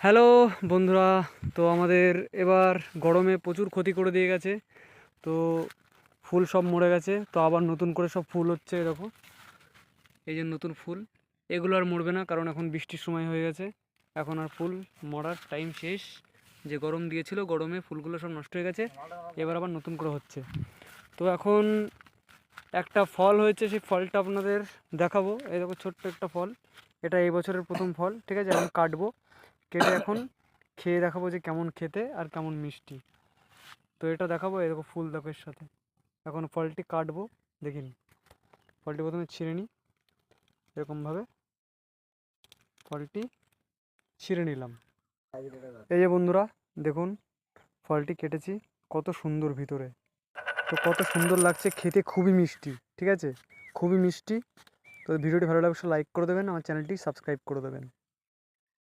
Hello বন্ধুরা। তো আমাদের এবার গরমে প্রচুর ক্ষতি করে দিয়ে গেছে। তো ফুল সব মরে গেছে, তো আবার নতুন করে সব ফুল হচ্ছে। এরকম এই যে নতুন ফুল, এগুলো আর মরবে না, কারণ এখন বৃষ্টির সময় হয়ে গেছে। এখন আর ফুল মরার টাইম শেষ। যে গরম দিয়েছিল, গরমে ফুলগুলো সব নষ্ট হয়ে গেছে, এবার আবার নতুন করে হচ্ছে। তো এখন একটা ফল হয়েছে, সেই ফলটা আপনাদের দেখাবো। এই দেখো ছোট্ট একটা ফল, এটা এই বছরের প্রথম ফল, ঠিক আছে? এখন কাটবো, কেটে এখন খেয়ে দেখাবো যে কেমন খেতে আর কেমন মিষ্টি। তো এটা দেখাবো, এরকম ফুল দেখো এর সাথে। এখন ফলটি কাটবো, দেখিনি। ফলটি প্রথমে ছিঁড়ে নিই, এরকমভাবে ফলটি ছিঁড়ে নিলাম। এই যে বন্ধুরা, দেখুন ফলটি কেটেছি, কত সুন্দর ভিতরে। তো কত সুন্দর লাগছে খেতে, খুবই মিষ্টি, ঠিক আছে? খুবই মিষ্টি। তো ভিডিওটি ভালো লাগলে অবশ্যই লাইক করে দেবেন, আমার চ্যানেলটি সাবস্ক্রাইব করে দেবেন।